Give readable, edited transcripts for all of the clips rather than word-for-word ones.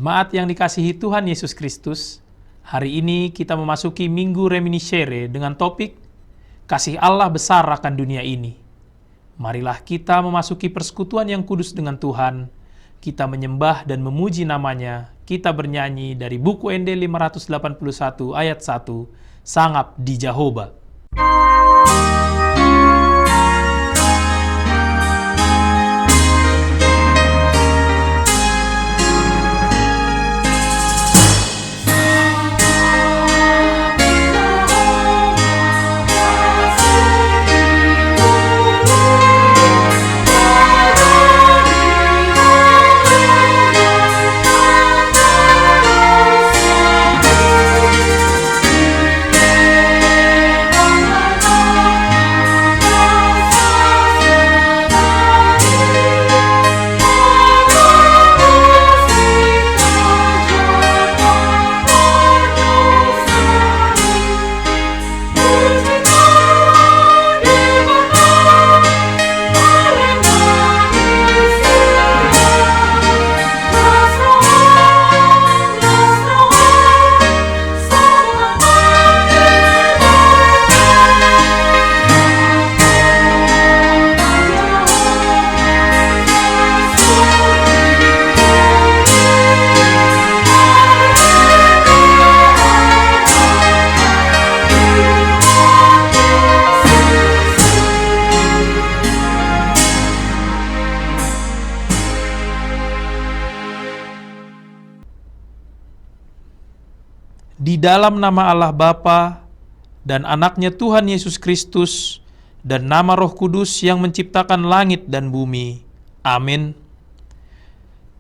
Jemaat yang dikasihi Tuhan Yesus Kristus, hari ini kita memasuki Minggu Reminiscere dengan topik Kasih Allah besar akan dunia ini. Marilah kita memasuki persekutuan yang kudus dengan Tuhan, kita menyembah dan memuji namanya, kita bernyanyi dari buku ND 581 ayat 1, Sangap di Jehovah. Di dalam nama Allah Bapa dan anaknya Tuhan Yesus Kristus dan nama Roh Kudus yang menciptakan langit dan bumi. Amin.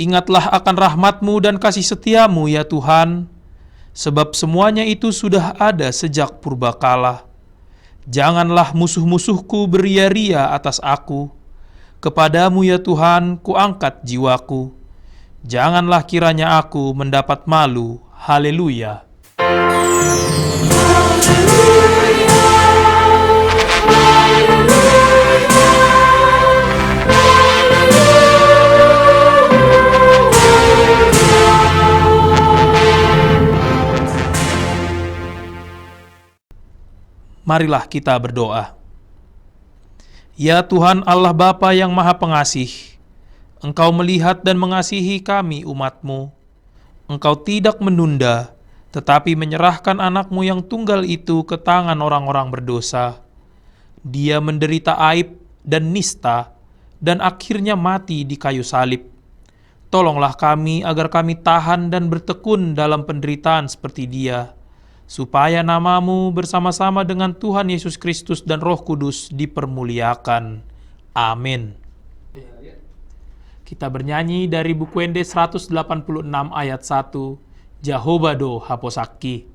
Ingatlah akan rahmat-Mu dan kasih setia-Mu ya Tuhan, sebab semuanya itu sudah ada sejak purbakala. Janganlah musuh-musuhku beria-ria atas aku. Kepadamu ya Tuhan, kuangkat jiwaku. Janganlah kiranya aku mendapat malu. Haleluya. Marilah kita berdoa. Ya Tuhan Allah Bapa yang Maha Pengasih, Engkau melihat dan mengasihi kami umat-Mu. Engkau tidak menunda, tetapi menyerahkan anak-Mu yang tunggal itu ke tangan orang-orang berdosa. Dia menderita aib dan nista, dan akhirnya mati di kayu salib. Tolonglah kami agar kami tahan dan bertekun dalam penderitaan seperti dia, supaya nama-Mu bersama-sama dengan Tuhan Yesus Kristus dan Roh Kudus dipermuliakan. Amin. Kita bernyanyi dari buku ND 186 ayat 1, Jehovah do haposaki.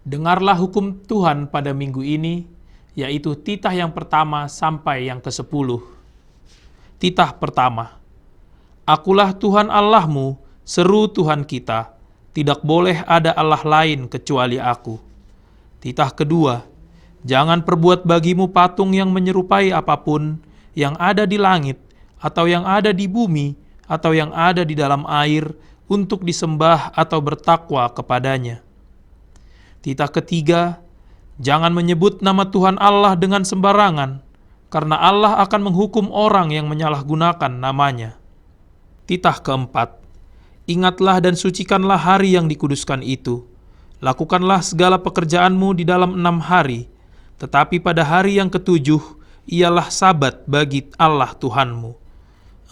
Dengarlah hukum Tuhan pada minggu ini, yaitu titah yang pertama sampai yang ke-10. Titah pertama. Akulah Tuhan Allahmu, seru Tuhan kita, tidak boleh ada Allah lain kecuali aku. Titah kedua. Jangan perbuat bagimu patung yang menyerupai apapun, yang ada di langit, atau yang ada di bumi, atau yang ada di dalam air untuk disembah atau bertakwa kepadanya. Titah ketiga, jangan menyebut nama Tuhan Allah dengan sembarangan, karena Allah akan menghukum orang yang menyalahgunakan namanya. Titah keempat, ingatlah dan sucikanlah hari yang dikuduskan itu. Lakukanlah segala pekerjaanmu di dalam 6 hari, tetapi pada hari yang ketujuh ialah sabat bagi Allah Tuhanmu.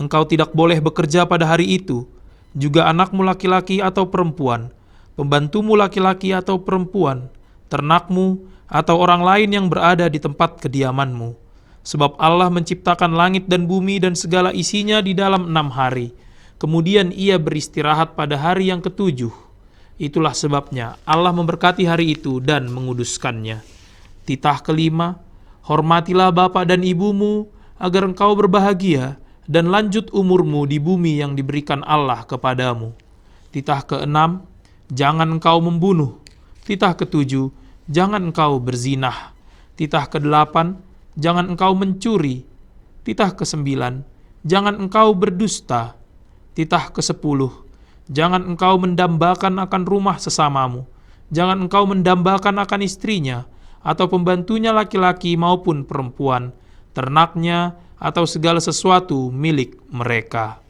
Engkau tidak boleh bekerja pada hari itu, juga anakmu laki-laki atau perempuan, pembantumu laki-laki atau perempuan, ternakmu, atau orang lain yang berada di tempat kediamanmu. Sebab Allah menciptakan langit dan bumi dan segala isinya di dalam 6 hari. Kemudian ia beristirahat pada hari yang ketujuh. Itulah sebabnya Allah memberkati hari itu dan menguduskannya. Titah kelima, hormatilah bapa dan ibumu, agar engkau berbahagia dan lanjut umurmu di bumi yang diberikan Allah kepadamu. Titah keenam, jangan engkau membunuh. Titah ketujuh, jangan engkau berzinah. Titah kedelapan, jangan engkau mencuri. Titah kesembilan, jangan engkau berdusta. Titah kesepuluh, jangan engkau mendambakan akan rumah sesamamu. Jangan engkau mendambakan akan istrinya, atau pembantunya laki-laki maupun perempuan, ternaknya, atau segala sesuatu milik mereka.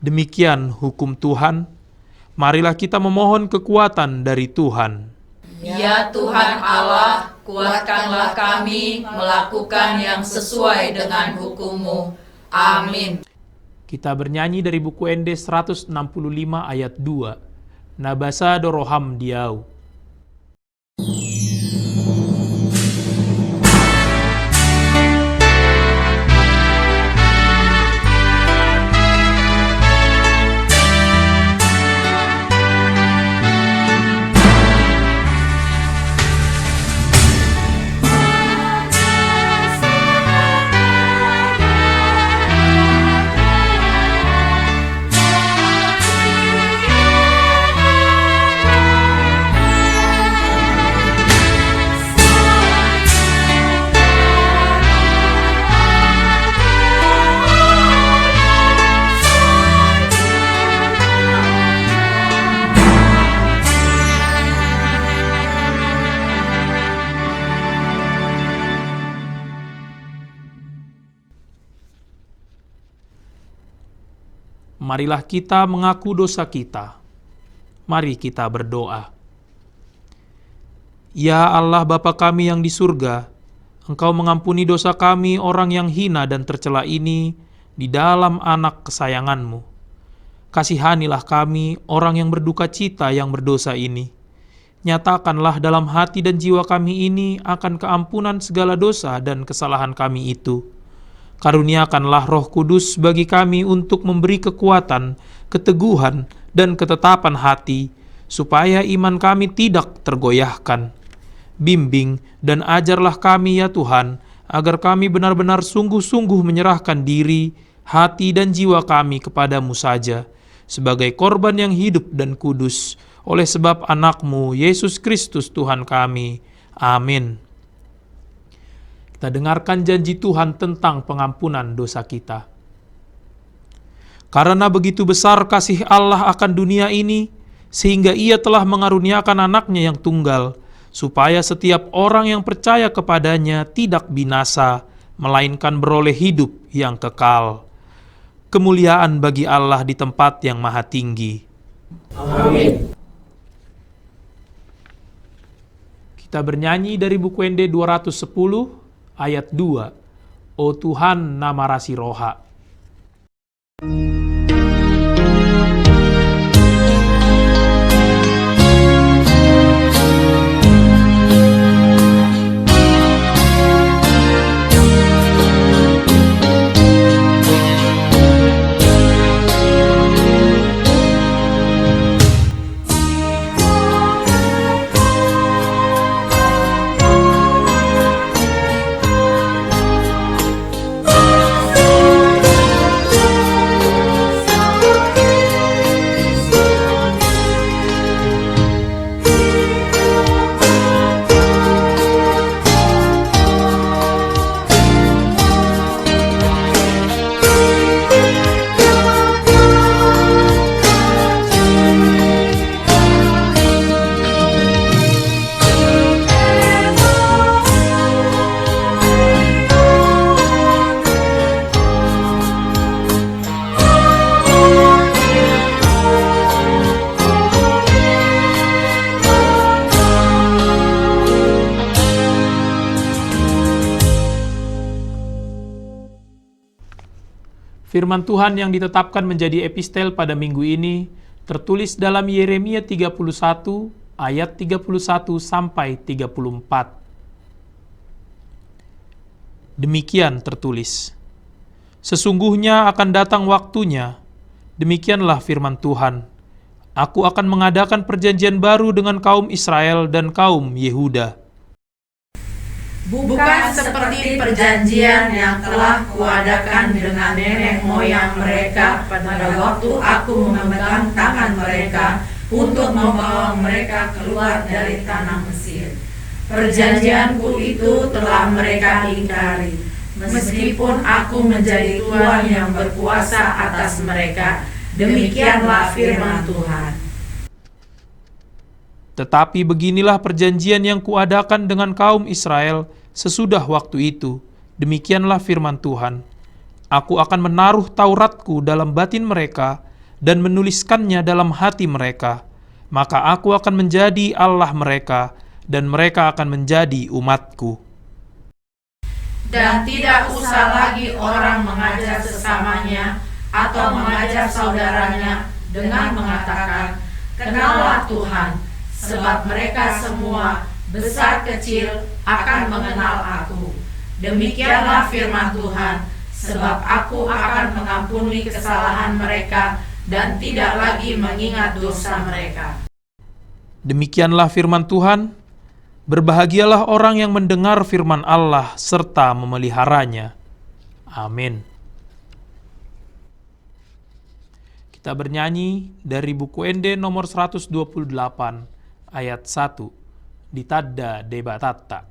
Demikian hukum Tuhan. Marilah kita memohon kekuatan dari Tuhan. Ya Tuhan Allah, kuatkanlah kami melakukan yang sesuai dengan hukum-Mu. Amin. Kita bernyanyi dari buku ND 165 ayat 2. Nabasa Doroham Diau. Marilah kita mengaku dosa kita. Mari kita berdoa. Ya Allah Bapa kami yang di surga, Engkau mengampuni dosa kami orang yang hina dan tercela ini di dalam anak kesayangan-Mu. Kasihanilah kami orang yang berduka cita yang berdosa ini. Nyatakanlah dalam hati dan jiwa kami ini akan keampunan segala dosa dan kesalahan kami itu. Karuniakanlah Roh Kudus bagi kami untuk memberi kekuatan, keteguhan, dan ketetapan hati, supaya iman kami tidak tergoyahkan. Bimbing dan ajarlah kami ya Tuhan, agar kami benar-benar sungguh-sungguh menyerahkan diri, hati, dan jiwa kami kepadamu saja, sebagai korban yang hidup dan kudus, oleh sebab anak-Mu, Yesus Kristus Tuhan kami. Amin. Kita dengarkan janji Tuhan tentang pengampunan dosa kita. Karena begitu besar kasih Allah akan dunia ini, sehingga Ia telah mengaruniakan anaknya yang tunggal, supaya setiap orang yang percaya kepadanya tidak binasa, melainkan beroleh hidup yang kekal. Kemuliaan bagi Allah di tempat yang maha tinggi. Amin. Kita bernyanyi dari buku ND 210, ayat 2. O Tuhan Namarasi Roha. Firman Tuhan yang ditetapkan menjadi epistel pada minggu ini tertulis dalam Yeremia 31 ayat 31 sampai 34. Demikian tertulis, "Sesungguhnya akan datang waktunya, demikianlah firman Tuhan, Aku akan mengadakan perjanjian baru dengan kaum Israel dan kaum Yehuda. Bukan seperti perjanjian yang telah kuadakan dengan nenek moyang mereka pada waktu aku memegang tangan mereka untuk membawa mereka keluar dari tanah Mesir. Perjanjianku itu telah mereka ingkari, meskipun aku menjadi Tuhan yang berkuasa atas mereka. Demikianlah firman Tuhan. Tetapi beginilah perjanjian yang kuadakan dengan kaum Israel sesudah waktu itu. Demikianlah firman Tuhan. Aku akan menaruh Tauratku dalam batin mereka dan menuliskannya dalam hati mereka. Maka aku akan menjadi Allah mereka dan mereka akan menjadi umatku. Dan tidak usah lagi orang mengajar sesamanya atau mengajar saudaranya dengan mengatakan, kenallah Tuhan, sebab mereka semua, besar kecil, akan mengenal aku. Demikianlah firman Tuhan, sebab aku akan mengampuni kesalahan mereka dan tidak lagi mengingat dosa mereka. Demikianlah firman Tuhan. Berbahagialah orang yang mendengar firman Allah serta memeliharanya. Amin. Kita bernyanyi dari buku Ende nomor 128 ayat 1, Ditadda Debatata.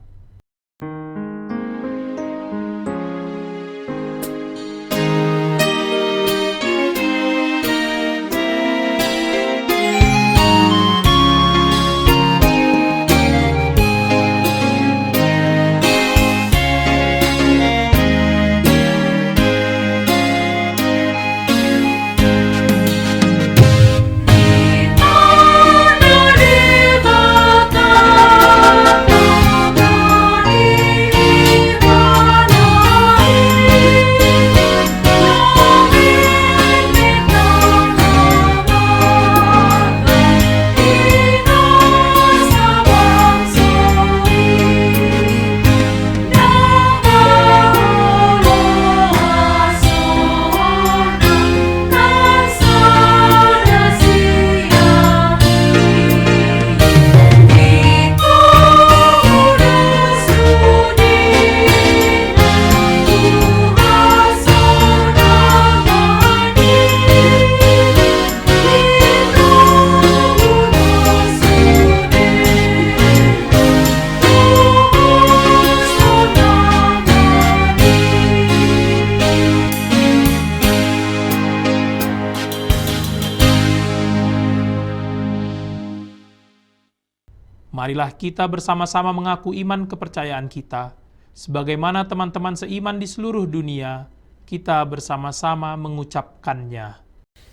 Marilah kita bersama-sama mengaku iman kepercayaan kita. Sebagaimana teman-teman seiman di seluruh dunia, kita bersama-sama mengucapkannya.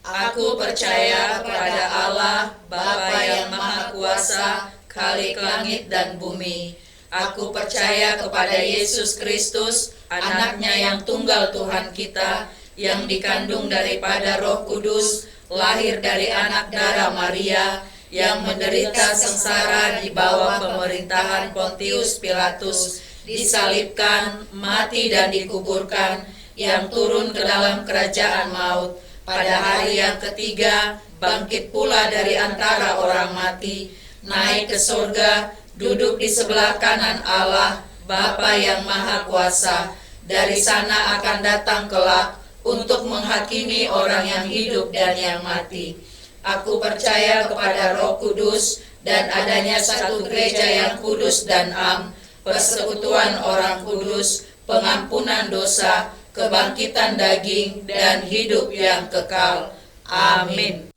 Aku percaya kepada Allah, Bapa yang Maha Kuasa, Khalik langit dan bumi. Aku percaya kepada Yesus Kristus, anaknya yang tunggal Tuhan kita, yang dikandung daripada Roh Kudus, lahir dari anak darah Maria, yang menderita sengsara di bawah pemerintahan Pontius Pilatus, disalibkan, mati dan dikuburkan, yang turun ke dalam kerajaan maut, pada hari yang ketiga bangkit pula dari antara orang mati, naik ke surga, duduk di sebelah kanan Allah, Bapa yang Maha Kuasa. Dari sana akan datang kelak untuk menghakimi orang yang hidup dan yang mati. Aku percaya kepada Roh Kudus dan adanya satu gereja yang kudus dan am, persekutuan orang kudus, pengampunan dosa, kebangkitan daging, dan hidup yang kekal. Amin.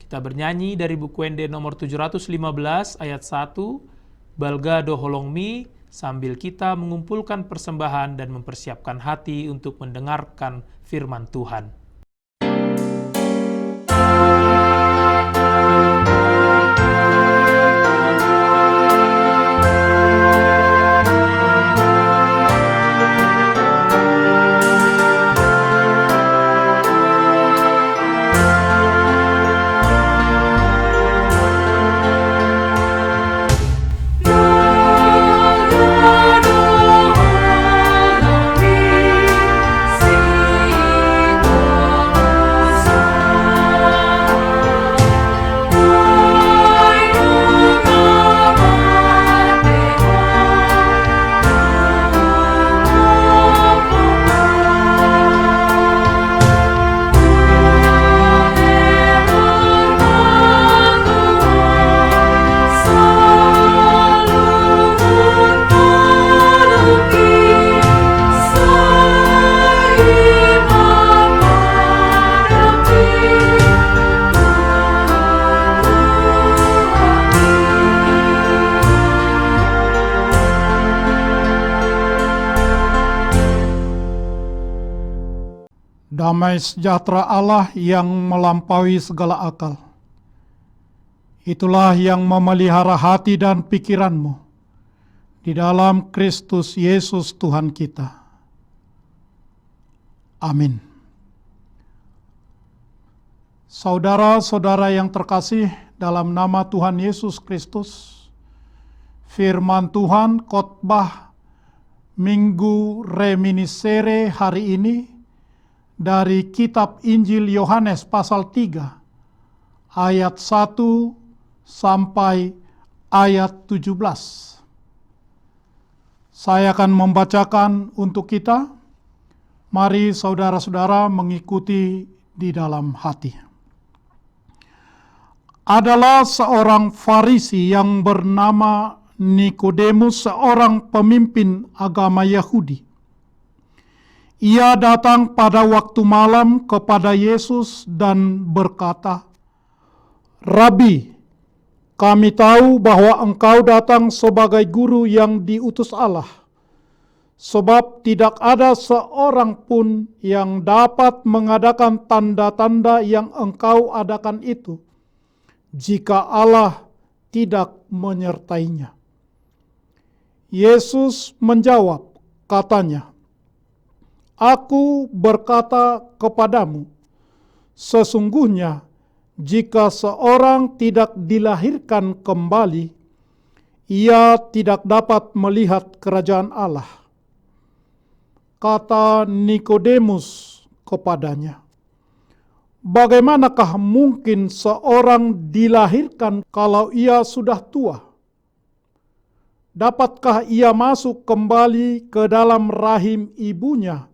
Kita bernyanyi dari buku Ende nomor 715 ayat 1, Balgado Holongmi, sambil kita mengumpulkan persembahan dan mempersiapkan hati untuk mendengarkan firman Tuhan. Damai sejahtera Allah yang melampaui segala akal. Itulah yang memelihara hati dan pikiranmu di dalam Kristus Yesus Tuhan kita. Amin. Saudara-saudara yang terkasih dalam nama Tuhan Yesus Kristus, firman Tuhan khotbah Minggu Reminiscere hari ini dari kitab Injil Yohanes pasal 3 ayat 1 sampai ayat 17. Saya akan membacakan untuk kita. Mari saudara-saudara mengikuti di dalam hati. Adalah seorang Farisi yang bernama Nikodemus, seorang pemimpin agama Yahudi. Ia datang pada waktu malam kepada Yesus dan berkata, "Rabi, kami tahu bahwa engkau datang sebagai guru yang diutus Allah, sebab tidak ada seorang pun yang dapat mengadakan tanda-tanda yang engkau adakan itu, jika Allah tidak menyertainya." Yesus menjawab, katanya, "Aku berkata kepadamu, sesungguhnya jika seorang tidak dilahirkan kembali, ia tidak dapat melihat kerajaan Allah." Kata Nikodemus kepadanya, "Bagaimanakah mungkin seorang dilahirkan kalau ia sudah tua? Dapatkah ia masuk kembali ke dalam rahim ibunya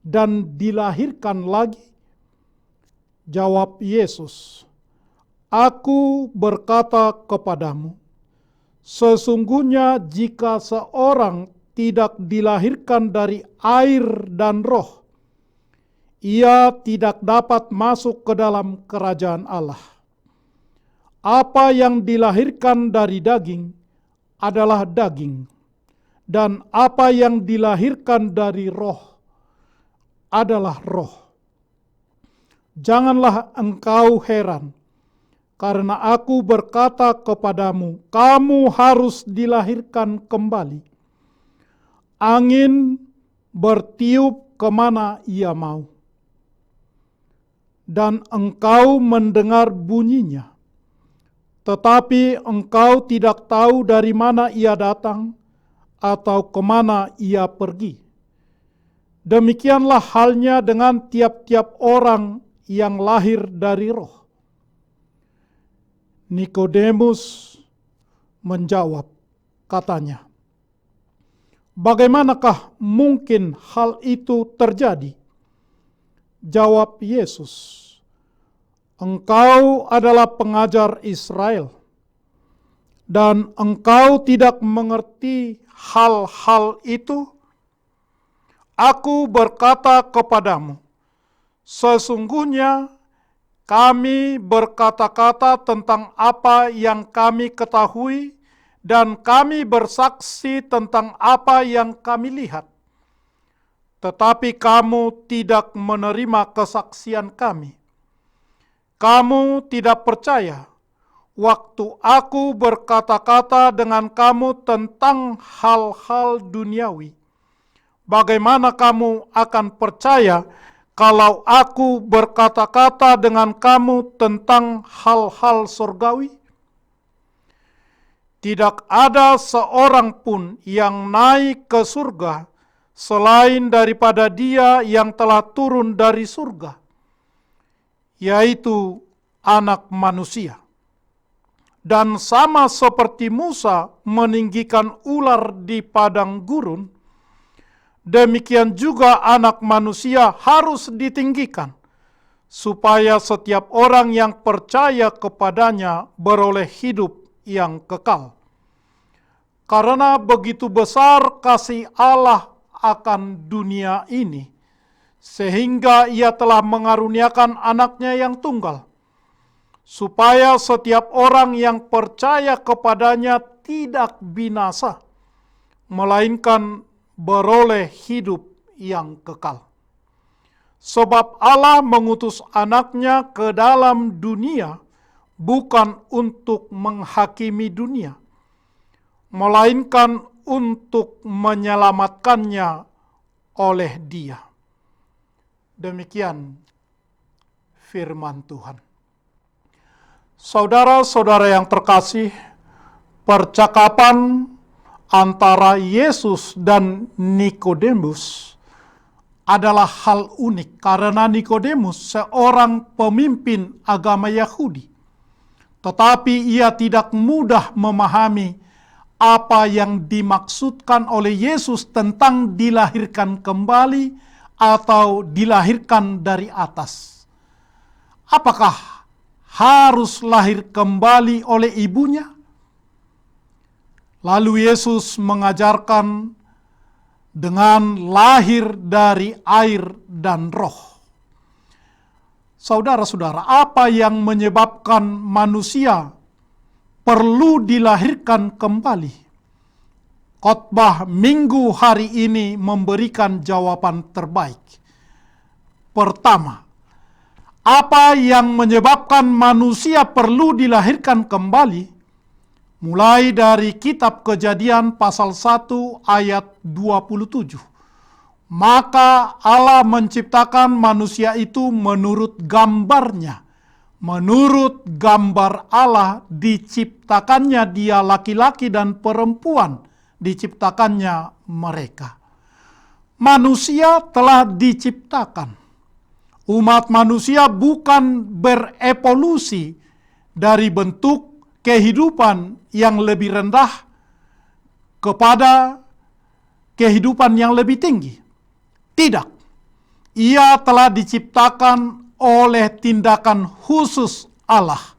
dan dilahirkan lagi?" Jawab Yesus, "Aku berkata kepadamu, sesungguhnya jika seorang tidak dilahirkan dari air dan roh, ia tidak dapat masuk ke dalam kerajaan Allah. Apa yang dilahirkan dari daging adalah daging, dan apa yang dilahirkan dari roh adalah roh. Janganlah engkau heran, karena aku berkata kepadamu, kamu harus dilahirkan kembali. Angin bertiup kemana ia mau, dan engkau mendengar bunyinya, tetapi engkau tidak tahu dari mana ia datang atau kemana ia pergi. Demikianlah halnya dengan tiap-tiap orang yang lahir dari roh." Nikodemus menjawab, katanya, "Bagaimanakah mungkin hal itu terjadi?" Jawab Yesus, "Engkau adalah pengajar Israel, dan engkau tidak mengerti hal-hal itu? Aku berkata kepadamu, sesungguhnya kami berkata-kata tentang apa yang kami ketahui, dan kami bersaksi tentang apa yang kami lihat. Tetapi kamu tidak menerima kesaksian kami. Kamu tidak percaya waktu aku berkata-kata dengan kamu tentang hal-hal duniawi. Bagaimana kamu akan percaya kalau aku berkata-kata dengan kamu tentang hal-hal surgawi? Tidak ada seorang pun yang naik ke surga selain daripada Dia yang telah turun dari surga, yaitu Anak Manusia. Dan sama seperti Musa meninggikan ular di padang gurun, demikian juga Anak Manusia harus ditinggikan, supaya setiap orang yang percaya kepadanya beroleh hidup yang kekal. Karena begitu besar kasih Allah akan dunia ini, sehingga Ia telah mengaruniakan anaknya yang tunggal, supaya setiap orang yang percaya kepadanya tidak binasa, melainkan beroleh hidup yang kekal. Sebab Allah mengutus anaknya ke dalam dunia bukan untuk menghakimi dunia, melainkan untuk menyelamatkannya oleh Dia. Demikian firman Tuhan. Saudara-saudara yang terkasih, percakapan antara Yesus dan Nikodemus adalah hal unik karena Nikodemus seorang pemimpin agama Yahudi. Tetapi ia tidak mudah memahami apa yang dimaksudkan oleh Yesus tentang dilahirkan kembali atau dilahirkan dari atas. Apakah harus lahir kembali oleh ibunya? Lalu Yesus mengajarkan dengan lahir dari air dan roh. Saudara-saudara, apa yang menyebabkan manusia perlu dilahirkan kembali? Khotbah Minggu hari ini memberikan jawaban terbaik. Pertama, apa yang menyebabkan manusia perlu dilahirkan kembali? Mulai dari kitab Kejadian pasal 1 ayat 27. Maka Allah menciptakan manusia itu menurut gambarnya. Menurut gambar Allah diciptakannya dia, laki-laki dan perempuan diciptakannya mereka. Manusia telah diciptakan. Umat manusia bukan berevolusi dari bentuk kehidupan yang lebih rendah kepada kehidupan yang lebih tinggi. Tidak. Ia telah diciptakan oleh tindakan khusus Allah.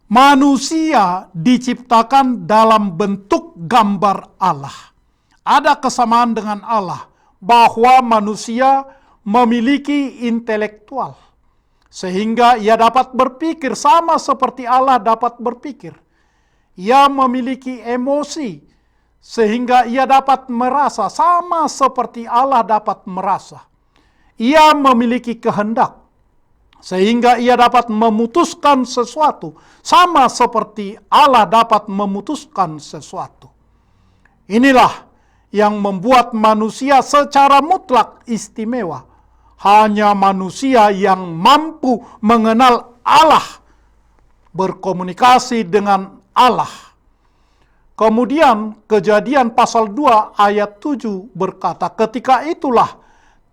Manusia diciptakan dalam bentuk gambar Allah. Ada kesamaan dengan Allah bahwa manusia memiliki intelektual, sehingga ia dapat berpikir sama seperti Allah dapat berpikir. Ia memiliki emosi, sehingga ia dapat merasa sama seperti Allah dapat merasa. Ia memiliki kehendak, sehingga ia dapat memutuskan sesuatu, sama seperti Allah dapat memutuskan sesuatu. Inilah yang membuat manusia secara mutlak istimewa. Hanya manusia yang mampu mengenal Allah, berkomunikasi dengan Allah. Kemudian Kejadian pasal 2 ayat 7 berkata, ketika itulah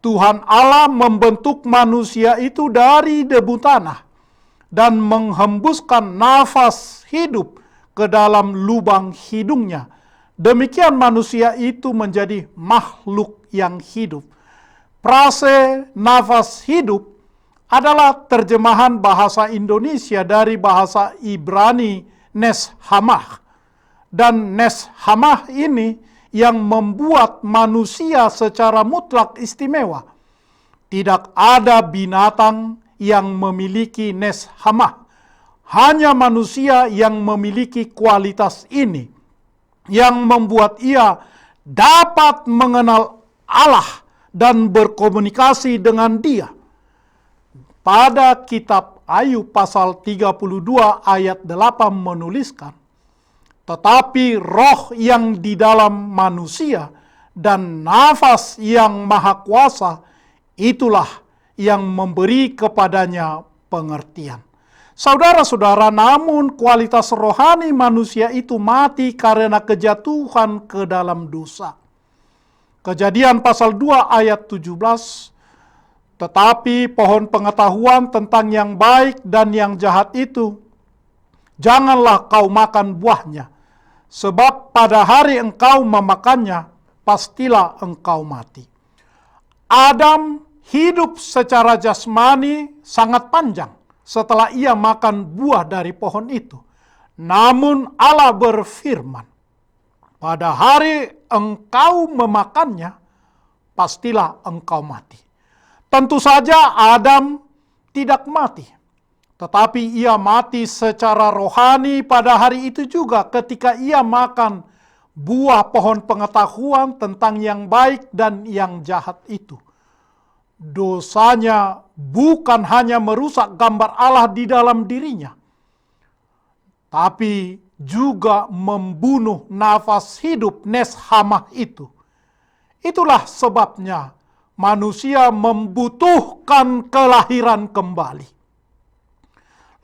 Tuhan Allah membentuk manusia itu dari debu tanah dan menghembuskan nafas hidup ke dalam lubang hidungnya. Demikian manusia itu menjadi makhluk yang hidup. Frase nafas hidup adalah terjemahan bahasa Indonesia dari bahasa Ibrani Neshamah. Dan Neshamah ini yang membuat manusia secara mutlak istimewa. Tidak ada binatang yang memiliki Neshamah. Hanya manusia yang memiliki kualitas ini, yang membuat ia dapat mengenal Allah dan berkomunikasi dengan Dia. Pada kitab Ayub pasal 32 ayat 8 menuliskan, tetapi roh yang di dalam manusia dan nafas yang maha kuasa, itulah yang memberi kepadanya pengertian. Saudara-saudara, namun kualitas rohani manusia itu mati karena kejatuhan ke dalam dosa. Kejadian pasal 2 ayat 17, tetapi pohon pengetahuan tentang yang baik dan yang jahat itu, janganlah kau makan buahnya, sebab pada hari engkau memakannya, pastilah engkau mati. Adam hidup secara jasmani sangat panjang setelah ia makan buah dari pohon itu. Namun Allah berfirman, pada hari engkau memakannya, pastilah engkau mati. Tentu saja Adam tidak mati, tetapi ia mati secara rohani pada hari itu juga ketika ia makan buah pohon pengetahuan tentang yang baik dan yang jahat itu. dosanya bukan hanya merusak gambar Allah di dalam dirinya, tapi juga membunuh nafas hidup Nes Hamah itu. Itulah sebabnya manusia membutuhkan kelahiran kembali.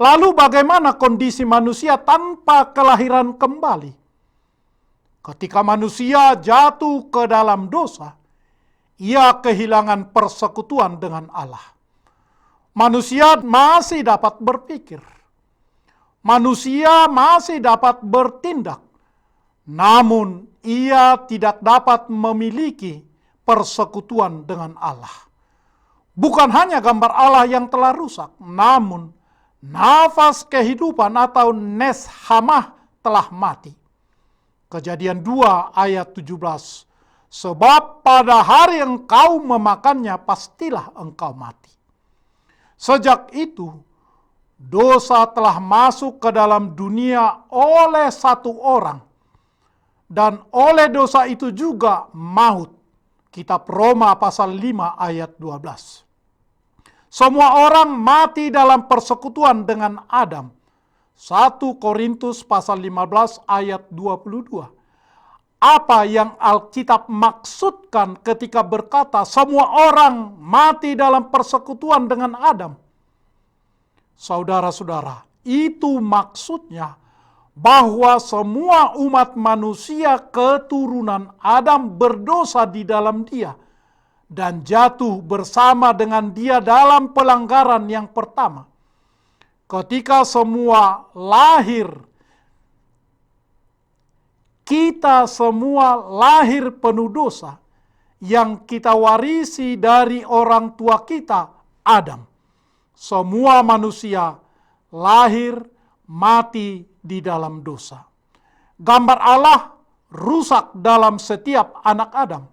Lalu bagaimana kondisi manusia tanpa kelahiran kembali? Ketika manusia jatuh ke dalam dosa, ia kehilangan persekutuan dengan Allah. Manusia masih dapat berpikir. Manusia masih dapat bertindak. Namun ia tidak dapat memiliki persekutuan dengan Allah. Bukan hanya gambar Allah yang telah rusak, namun nafas kehidupan atau Nes Hamah telah mati. Kejadian 2 ayat 17. Sebab pada hari engkau memakannya, pastilah engkau mati. Sejak itu, dosa telah masuk ke dalam dunia oleh satu orang. Dan oleh dosa itu juga maut. Kitab Roma pasal 5 ayat 12. Semua orang mati dalam persekutuan dengan Adam. 1 Korintus pasal 15 ayat 22. Apa yang Alkitab maksudkan ketika berkata semua orang mati dalam persekutuan dengan Adam? Saudara-saudara, itu maksudnya bahwa semua umat manusia keturunan Adam berdosa di dalam dia dan jatuh bersama dengan dia dalam pelanggaran yang pertama. Ketika semua lahir, kita semua lahir penuh dosa yang kita warisi dari orang tua kita, Adam. Semua manusia lahir mati di dalam dosa. Gambar Allah rusak dalam setiap anak Adam.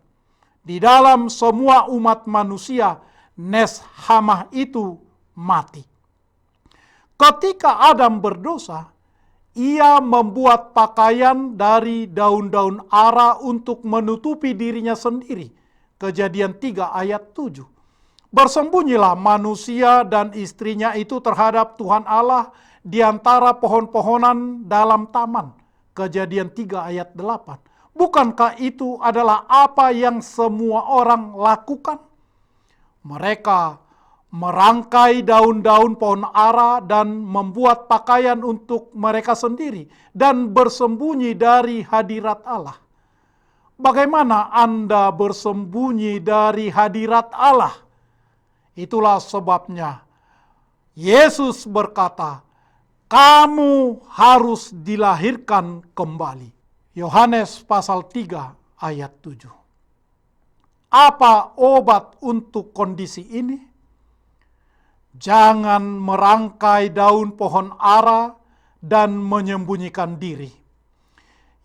Di dalam semua umat manusia, Nes Hamah itu mati. Ketika Adam berdosa, ia membuat pakaian dari daun-daun ara untuk menutupi dirinya sendiri. Kejadian 3 ayat 7. Bersembunyilah manusia dan istrinya itu terhadap Tuhan Allah di antara pohon-pohonan dalam taman. Kejadian 3 ayat 8. Bukankah itu adalah apa yang semua orang lakukan? Mereka merangkai daun-daun pohon ara dan membuat pakaian untuk mereka sendiri dan bersembunyi dari hadirat Allah. Bagaimana Anda bersembunyi dari hadirat Allah? Itulah sebabnya Yesus berkata, kamu harus dilahirkan kembali. Yohanes pasal 3 ayat 7. Apa obat untuk kondisi ini? Jangan merangkai daun pohon ara dan menyembunyikan diri.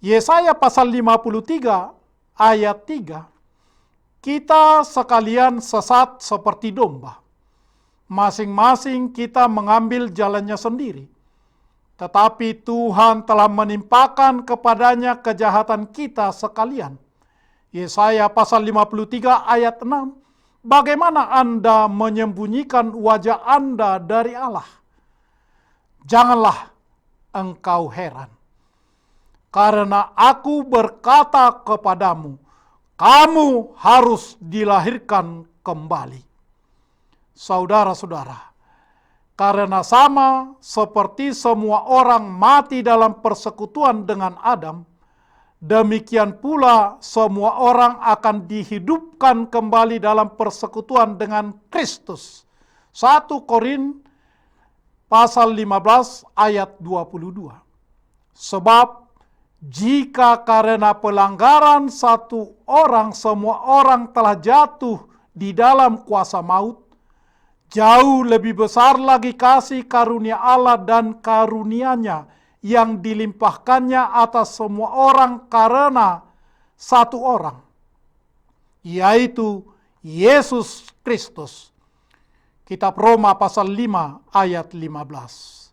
Yesaya pasal 53 ayat 3. Kita sekalian sesat seperti domba. Masing-masing kita mengambil jalannya sendiri. Tetapi Tuhan telah menimpakan kepadanya kejahatan kita sekalian. Yesaya pasal 53 ayat 6. Bagaimana Anda menyembunyikan wajah Anda dari Allah? Janganlah engkau heran. Karena aku berkata kepadamu, kamu harus dilahirkan kembali. Saudara-saudara, karena sama seperti semua orang mati dalam persekutuan dengan Adam, demikian pula semua orang akan dihidupkan kembali dalam persekutuan dengan Kristus. 1 Korintus pasal 15 ayat 22. Sebab jika karena pelanggaran satu orang semua orang telah jatuh di dalam kuasa maut, jauh lebih besar lagi kasih karunia Allah dan karunia-Nya yang dilimpahkannya atas semua orang karena satu orang, yaitu Yesus Kristus. Kitab Roma pasal 5 ayat 15.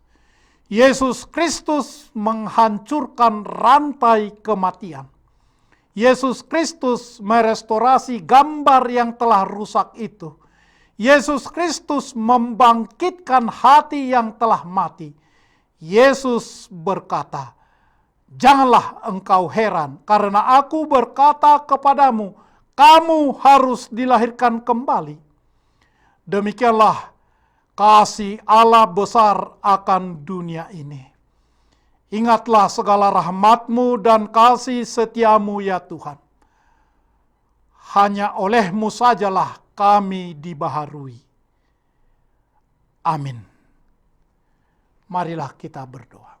Yesus Kristus menghancurkan rantai kematian. Yesus Kristus merestorasi gambar yang telah rusak itu. Yesus Kristus membangkitkan hati yang telah mati. Yesus berkata, "Janganlah engkau heran, karena aku berkata kepadamu, kamu harus dilahirkan kembali." Demikianlah kasih Allah besar akan dunia ini. Ingatlah segala rahmat-Mu dan kasih setia-Mu ya Tuhan. Hanya oleh-Mu sajalah kami dibaharui. Amin. Marilah kita berdoa.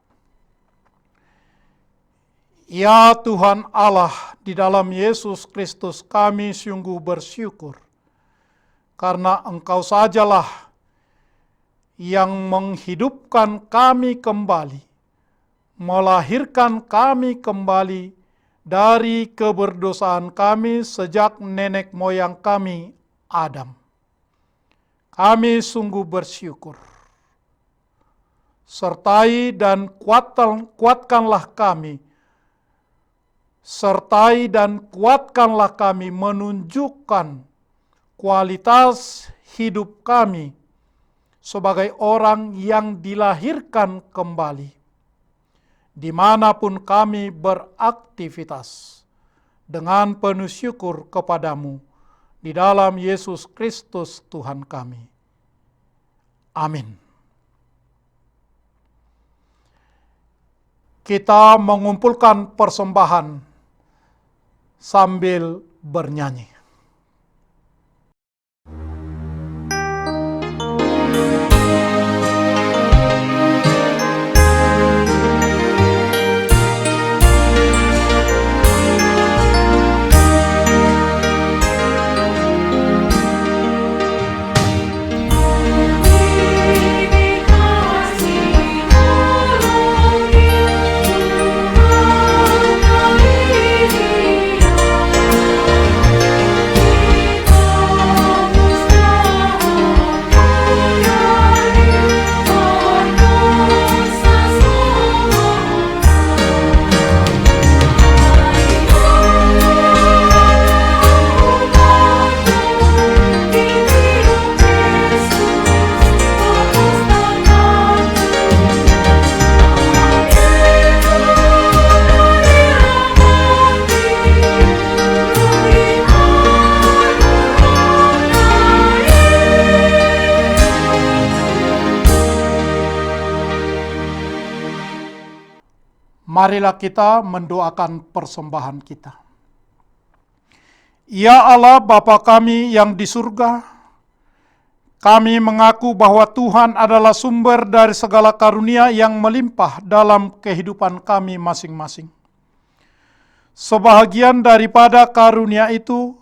Ya Tuhan Allah, di dalam Yesus Kristus kami sungguh bersyukur, karena Engkau sajalah yang menghidupkan kami kembali, melahirkan kami kembali dari keberdosaan kami sejak nenek moyang kami, Adam. Kami sungguh bersyukur. Sertai dan kuatkanlah kami. Sertai dan kuatkanlah kami menunjukkan kualitas hidup kami sebagai orang yang dilahirkan kembali, dimanapun kami beraktivitas, dengan penuh syukur kepadamu, di dalam Yesus Kristus Tuhan kami. Amin. Kita mengumpulkan persembahan sambil bernyanyi. Marilah kita mendoakan persembahan kita. Ya Allah Bapa kami yang di surga, kami mengaku bahwa Tuhan adalah sumber dari segala karunia yang melimpah dalam kehidupan kami masing-masing. Sebahagian daripada karunia itu,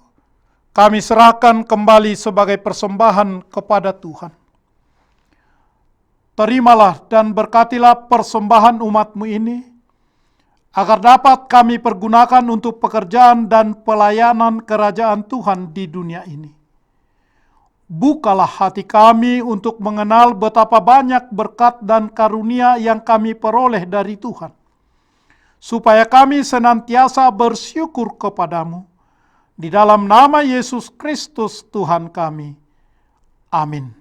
kami serahkan kembali sebagai persembahan kepada Tuhan. Terimalah dan berkatilah persembahan umat-Mu ini, agar dapat kami pergunakan untuk pekerjaan dan pelayanan kerajaan Tuhan di dunia ini. Bukalah hati kami untuk mengenal betapa banyak berkat dan karunia yang kami peroleh dari Tuhan, supaya kami senantiasa bersyukur kepadamu. Di dalam nama Yesus Kristus Tuhan kami. Amin.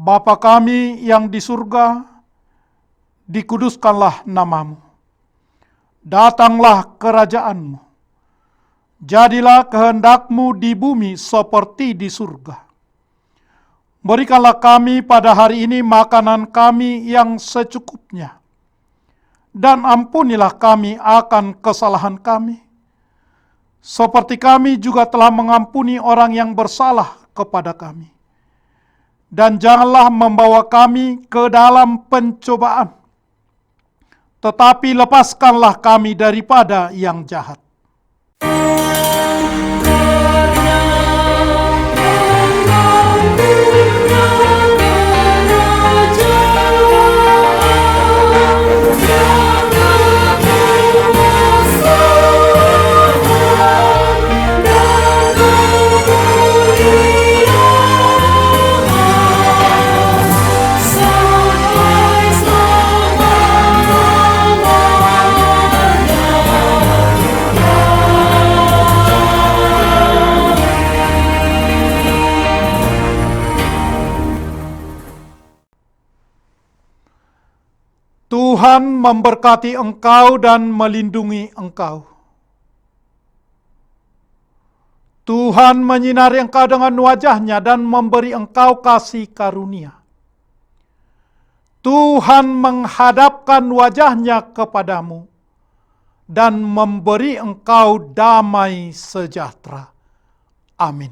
Bapa kami yang di surga, dikuduskanlah nama-Mu. Datanglah kerajaan-Mu. Jadilah kehendak-Mu di bumi seperti di surga. Berikanlah kami pada hari ini makanan kami yang secukupnya. Dan ampunilah kami akan kesalahan kami, seperti kami juga telah mengampuni orang yang bersalah kepada kami. Dan janganlah membawa kami ke dalam pencobaan, tetapi lepaskanlah kami daripada yang jahat. Tuhan memberkati engkau dan melindungi engkau. Tuhan menyinari engkau dengan wajah-Nya dan memberi engkau kasih karunia. Tuhan menghadapkan wajah-Nya kepadamu dan memberi engkau damai sejahtera. Amin.